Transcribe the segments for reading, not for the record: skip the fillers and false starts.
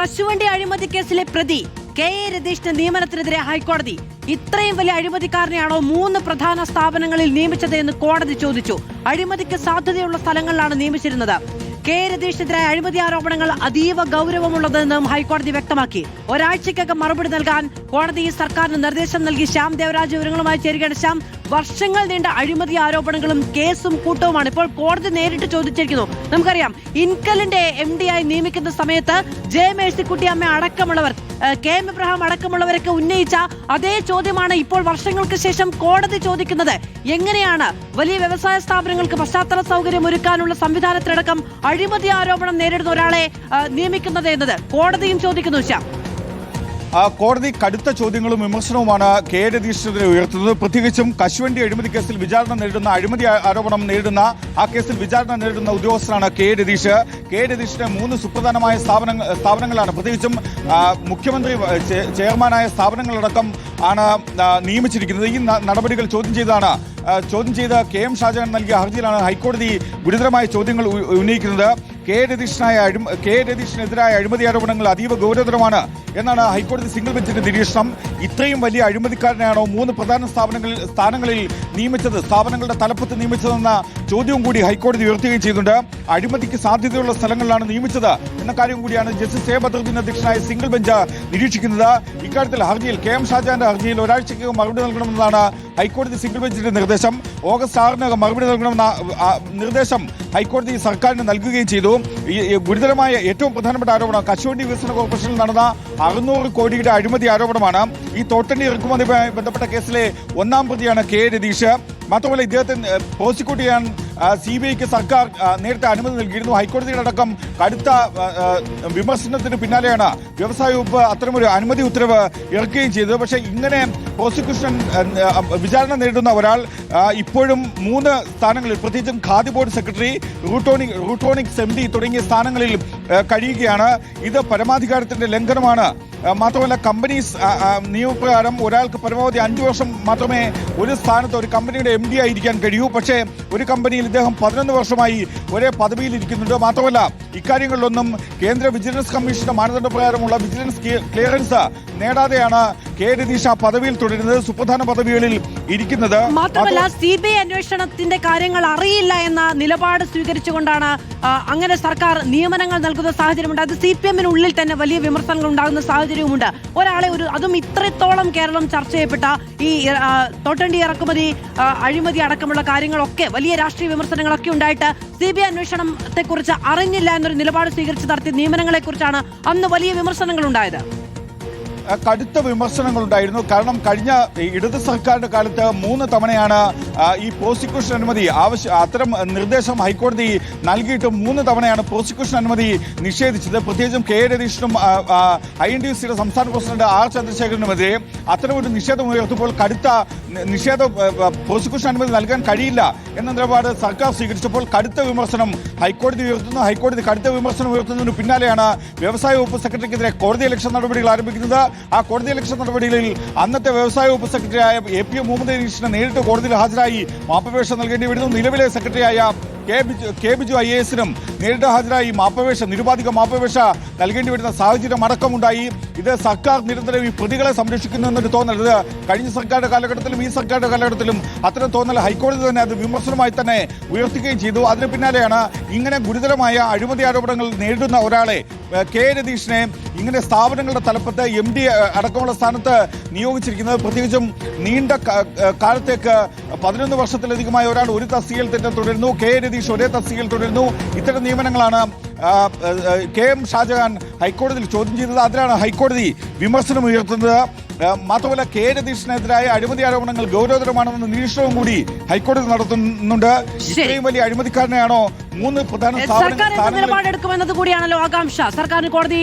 കശുവണ്ടി അഴിമതി കേസിലെ പ്രതി കെ എ രതീഷിന്റെ നിയമനത്തിനെതിരെ ഹൈക്കോടതി ഇത്രയും വലിയ അഴിമതിക്കാരനെയാണോ 3 പ്രധാന സ്ഥാപനങ്ങളിൽ നിയമിച്ചത് എന്ന് കോടതി ചോദിച്ചു. അഴിമതിക്ക് സാധ്യതയുള്ള സ്ഥലങ്ങളിലാണ് നിയമിച്ചിരുന്നത്. കെ എ രതീഷിനെതിരായ അഴിമതി ആരോപണങ്ങൾ അതീവ ഗൗരവമുള്ളതെന്നും ഹൈക്കോടതി വ്യക്തമാക്കി. ഒരാഴ്ചയ്ക്കകം മറുപടി നൽകാൻ കോടതി സർക്കാരിന് നിർദ്ദേശം നൽകി. ശ്യാം ദേവരാജ് വിവരങ്ങളുമായി ചേരുകയാണ്. ശ്യാം, വർഷങ്ങൾ നീണ്ട അഴിമതി ആരോപണങ്ങളും കേസും കൂട്ടവുമാണ് ഇപ്പോൾ കോടതി നേരിട്ട് ചോദിച്ചിരിക്കുന്നു. നമുക്കറിയാം, ഇൻകലിന്റെ MD ആയി നിയമിക്കുന്ന സമയത്ത് ജെ മേഴ്സിക്കുട്ടിയമ്മ അടക്കമുള്ളവർ, കെ എം ഇബ്രാഹിം അടക്കമുള്ളവരൊക്കെ ഉന്നയിച്ച അതേ ചോദ്യമാണ് ഇപ്പോൾ വർഷങ്ങൾക്ക് ശേഷം കോടതി ചോദിക്കുന്നത്. എങ്ങനെയാണ് വലിയ വ്യവസായ സ്ഥാപനങ്ങൾക്ക് പശ്ചാത്തല സൗകര്യം ഒരുക്കാനുള്ള സംവിധാനത്തിലടക്കം അഴിമതി ആരോപണം നേരിടുന്ന ഒരാളെ നിയമിക്കുന്നത് എന്നത് കോടതിയും ചോദിക്കുന്നു. ശ്യാം, കോടതി കടുത്ത ചോദ്യങ്ങളും വിമർശനവുമാണ് കെ രതീഷിനെതിരെ ഉയർത്തുന്നത്. പ്രത്യേകിച്ചും കശുവണ്ടി അഴിമതി കേസിൽ വിചാരണ നേരിടുന്ന, അഴിമതി ആരോപണം നേരിടുന്ന, ആ കേസിൽ വിചാരണ നേരിടുന്ന ഉദ്യോഗസ്ഥനാണ് കെ രതീഷ്. കെ രതീഷിന് 3 സുപ്രധാനമായ സ്ഥാപനങ്ങളാണ്, പ്രത്യേകിച്ചും മുഖ്യമന്ത്രി ചെയർമാനായ സ്ഥാപനങ്ങളടക്കം ആണ് നിയമിച്ചിരിക്കുന്നത്. ഈ നടപടികൾ ചോദ്യം ചെയ്ത കെ എം ഷാജഹാൻ നൽകിയ ഹർജിയിലാണ് ഹൈക്കോടതി ഗുരുതരമായ ചോദ്യങ്ങൾ ഉന്നയിക്കുന്നത്. കെ രതീഷിനെതിരായ അഴിമതി ആരോപണങ്ങൾ അതീവ ഗൗരവതരമാണ് എന്നാണ് ഹൈക്കോടതി സിംഗിൾ ബെഞ്ചിന്റെ നിരീക്ഷണം. ഇത്രയും വലിയ അഴിമതിക്കാരനെയാണോ 3 പ്രധാന സ്ഥാനങ്ങളിൽ നിയമിച്ചത്, സ്ഥാപനങ്ങളുടെ തലപ്പത്ത് നിയമിച്ചതെന്ന ചോദ്യവും കൂടി ഹൈക്കോടതി ഉയർത്തുകയും ചെയ്യുന്നുണ്ട്. അഴിമതിക്ക് സാധ്യതയുള്ള സ്ഥലങ്ങളിലാണ് നിയമിച്ചത് എന്ന കാര്യം കൂടിയാണ് ജസ്റ്റിസ് എ ബദറുദ്ദീൻ അധ്യക്ഷനായ സിംഗിൾ ബെഞ്ച് നിരീക്ഷിക്കുന്നത്. ഇക്കാര്യത്തിൽ ഹർജിയിൽ, കെ എം ഷാജഹാന്റെ ഹർജിയിൽ ഒരാഴ്ചയ്ക്കകം മറുപടി നൽകണമെന്നാണ് ഹൈക്കോടതി സിംഗിൾ ബെഞ്ചിന്റെ നിർദ്ദേശം. ഓഗസ്റ്റ് 6-നകം മറുപടി നൽകണമെന്ന നിർദ്ദേശം ഹൈക്കോടതി സർക്കാരിന് നൽകുകയും ചെയ്തു. ഈ ഗുരുതരമായ ഏറ്റവും പ്രധാനപ്പെട്ട ആരോപണം കശുവണ്ടി വികസന കോർപ്പറേഷനിൽ നടന്ന 600 കോടിയുടെ അഴിമതി ആരോപണമാണ്. ഈ തോട്ടണ്ടി ഇറക്കുമതിയുമായി ബന്ധപ്പെട്ട കേസിലെ 1-ാം പ്രതിയാണ് കെ രതീഷ്. മാത്രമല്ല, ഇദ്ദേഹത്തെ പ്രോസിക്യൂട്ട് ചെയ്യാൻ CBIക്ക് സർക്കാർ നേരത്തെ അനുമതി നൽകിയിരുന്നു. ഹൈക്കോടതിയുടെ അടക്കം കടുത്ത വിമർശനത്തിന് പിന്നാലെയാണ് വ്യവസായ വകുപ്പ് അത്തരമൊരു അനുമതി ഉത്തരവ് ഇറക്കുകയും ചെയ്തത്. പക്ഷേ ഇങ്ങനെ പ്രോസിക്യൂഷൻ വിചാരണ നേരിടുന്ന ഒരാൾ ഇപ്പോഴും 3 സ്ഥാനങ്ങളിൽ, പ്രത്യേകിച്ചും khadi board secretary, Rutronix MD തുടങ്ങിയ സ്ഥാനങ്ങളിൽ കഴിയുകയാണ്. ഇത് പരമാധികാരത്തിന്റെ ലംഘനമാണ്. മാത്രമല്ല, കമ്പനീസ് നിയമപ്രകാരം ഒരാൾക്ക് പരമാവധി 5 വർഷം മാത്രമേ ഒരു സ്ഥാനത്ത് ഒരു കമ്പനിയുടെ MD ആയിരിക്കാൻ കഴിയൂ. പക്ഷേ ഒരു കമ്പനിയിൽ ഇദ്ദേഹം 11 വർഷമായി ഒരേ പദവിയിൽ ഇരിക്കുന്നുണ്ട്. മാത്രമല്ല, ഇക്കാര്യങ്ങളിലൊന്നും കേന്ദ്ര വിജിലൻസ് കമ്മീഷന്റെ മാനദണ്ഡപ്രകാരമുള്ള വിജിലൻസ് ക്ലിയറൻസ് നേടാതെയാണ് കെ രതീഷ് ആ പദവിയിൽ തുടരുന്നത്, സുപ്രധാന പദവികളിൽ ഇരിക്കുന്നത്. മാത്രമല്ല, CBI അന്വേഷണത്തിന്റെ കാര്യങ്ങൾ അറിയില്ല എന്ന നിലപാട് സ്വീകരിച്ചുകൊണ്ടാണ് അങ്ങനെ സർക്കാർ നിയമനങ്ങൾ നൽകുന്ന സാഹചര്യമുണ്ട്. അത് CPM-നുള്ളിൽ തന്നെ വലിയ വിമർശനങ്ങൾ ഉണ്ടാകുന്ന സാഹചര്യവുമുണ്ട്. ഒരാളെ അതും ഇത്രത്തോളം കേരളം ചർച്ച ചെയ്യപ്പെട്ട ഈ തോട്ടണ്ടി ഇറക്കുമതി അഴിമതി അടക്കമുള്ള കാര്യങ്ങളൊക്കെ വലിയ രാഷ്ട്രീയ വിമർശനങ്ങളൊക്കെ ഉണ്ടായിട്ട് CBI അന്വേഷണത്തെക്കുറിച്ച് അറിഞ്ഞില്ല എന്നൊരു നിലപാട് സ്വീകരിച്ച് നടത്തിയ നിയമനങ്ങളെ കുറിച്ചാണ് അന്ന് വലിയ വിമർശനങ്ങൾ ഉണ്ടായത്. കടുത്ത വിമർശനങ്ങളുണ്ടായിരുന്നു. കാരണം കഴിഞ്ഞ ഇടത് സർക്കാരിന്റെ കാലത്ത് 3 തവണയാണ് ഈ പ്രോസിക്യൂഷൻ അനുമതി അത്തരം നിർദ്ദേശം ഹൈക്കോടതി നൽകിയിട്ടും 3 തവണയാണ് പ്രോസിക്യൂഷൻ അനുമതി നിഷേധിച്ചത്. പ്രത്യേകിച്ചും കെ രതീഷിനും INTUCയുടെ സംസ്ഥാന പ്രസിഡന്റ് R ചന്ദ്രശേഖരനുമെതിരെ അത്തരമൊരു നിഷേധം ഉയർത്തുമ്പോൾ കടുത്ത പ്രോസിക്യൂഷൻ അനുമതി നൽകാൻ കഴിയില്ല എന്ന നിലപാട് സർക്കാർ സ്വീകരിച്ചപ്പോൾ കടുത്ത വിമർശനം ഹൈക്കോടതി ഉയർത്തുന്നു. ഹൈക്കോടതി കടുത്ത വിമർശനം ഉയർത്തുന്നതിന് പിന്നാലെയാണ് വ്യവസായ വകുപ്പ് സെക്രട്ടറിക്കെതിരെ കോടതി ഇലക്ഷൻ നടപടികൾ ആരംഭിക്കുന്നത്. ആ കോടതി ഇലക്ഷൻ നടപടികളിൽ അന്നത്തെ വ്യവസായ വകുപ്പ് സെക്രട്ടറിയായ AP മുഹമ്മദ് അനീഷിനെ നേരിട്ട് കോടതിയിൽ ഹാജരായി മാപ്പപേക്ഷ നൽകേണ്ടി വരുന്നു. നിലവിലെ സെക്രട്ടറിയായ കെ ബിജു IAS-നും നേരിട്ട് ഹാജരായി നിരുപാധിക മാപ്പപേക്ഷ നൽകേണ്ടി വരുന്ന സാഹചര്യം അടക്കമുണ്ടായി. ഇത് സർക്കാർ നിരന്തരം ഈ പ്രതികളെ സംരക്ഷിക്കുന്നു എന്നൊരു തോന്നൽ, ഇത് കഴിഞ്ഞ സർക്കാരിന്റെ കാലഘട്ടത്തിലും ഈ സർക്കാരിന്റെ കാലഘട്ടത്തിലും അത്തരം തോന്നൽ ഹൈക്കോടതി തന്നെ അത് വിമർശനമായി തന്നെ ഉയർത്തുകയും ചെയ്തു. അതിന് പിന്നാലെയാണ് ഇങ്ങനെ ഗുരുതരമായ അഴിമതി ആരോപണങ്ങൾ നേരിടുന്ന ഒരാളെ, കെ രതീഷിനെ, ഇങ്ങനെ സ്ഥാപനങ്ങളുടെ തലപ്പത്ത് MD അടക്കമുള്ള സ്ഥാനത്ത് നിയോഗിച്ചിരിക്കുന്നത്. പ്രത്യേകിച്ചും നീണ്ട കാലത്തേക്ക് 11 വർഷത്തിലധികമായ ഒരാൾ ഒരു തസ്തികയിൽ തന്നെ തുടരുന്നു. കെ രതീഷ് ഒരേ തസ്തികയിൽ തുടരുന്നു. ഇത്തരം നിയമനങ്ങളാണ് കെ എം ഷാജഹാൻ ഹൈക്കോടതിയിൽ ചോദ്യം ചെയ്തത്. അതിലാണ് ഹൈക്കോടതി വിമർശനം ഉയർത്തുന്നത്. മാത്രമല്ല, കെ രതീഷിനെതിരായ അഴിമതി ആരോപണങ്ങൾ ഗൗരവതരമാണെന്ന നിരീക്ഷണവും കൂടി ഹൈക്കോടതി നടത്തുന്നുണ്ട്. ഇത്രയും വലിയ അഴിമതിക്കാരനെയാണോ 3 പ്രധാന നിലപാടെടുക്കുമെന്നത് കൂടിയാണല്ലോ ആകാംക്ഷ. സർക്കാരിന് കോടതി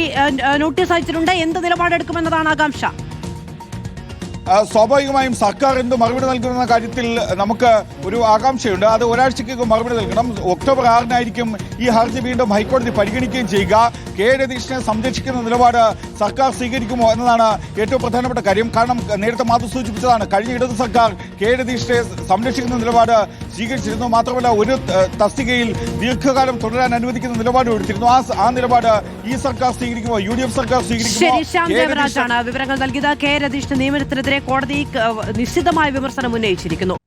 നോട്ടീസ് അയച്ചിട്ടുണ്ട്. എന്ത് നിലപാടെടുക്കുമെന്നതാണ് ആകാംക്ഷ? സ്വാഭാവികമായും സർക്കാർ എന്ത് മറുപടി നൽകുന്ന കാര്യത്തിൽ നമുക്ക് ഒരു ആകാംക്ഷയുണ്ട്. അത് ഒരാഴ്ചയ്ക്ക് മറുപടി നൽകണം. ഒക്ടോബർ 6-നായിരിക്കും ഈ ഹർജി വീണ്ടും ഹൈക്കോടതി പരിഗണിക്കുകയും ചെയ്യുക. കെ രതീഷിനെ സംരക്ഷിക്കുന്ന നിലപാട് സർക്കാർ സ്വീകരിക്കുമോ എന്നതാണ് ഏറ്റവും പ്രധാനപ്പെട്ട കാര്യം. കാരണം നേരത്തെ മാധു സൂചിപ്പിച്ചതാണ്, കഴിഞ്ഞ ഇടത് സർക്കാർ കെ രതീഷിനെ സംരക്ഷിക്കുന്ന നിലപാട് സ്വീകരിച്ചിരുന്നു. മാത്രമല്ല ഒരു തസ്തികയിൽ ദീർഘകാലം തുടരാൻ അനുവദിക്കുന്ന നിലപാട് എടുത്തിരുന്നു. ആ നിലപാട് ഈ സർക്കാർ സ്വീകരിക്കുമോ, UDF സർക്കാർ സ്വീകരിക്കുമോ? ശരി, ശ്യാം ദേവരാജാണ് വിവരങ്ങൾ നൽകിയത്. കെ രതീഷിന്റെ നിയമനത്തിനെതിരെ കോടതി നിശ്ചിതമായ വിമർശനം ഉന്നയിച്ചിരിക്കുന്നു.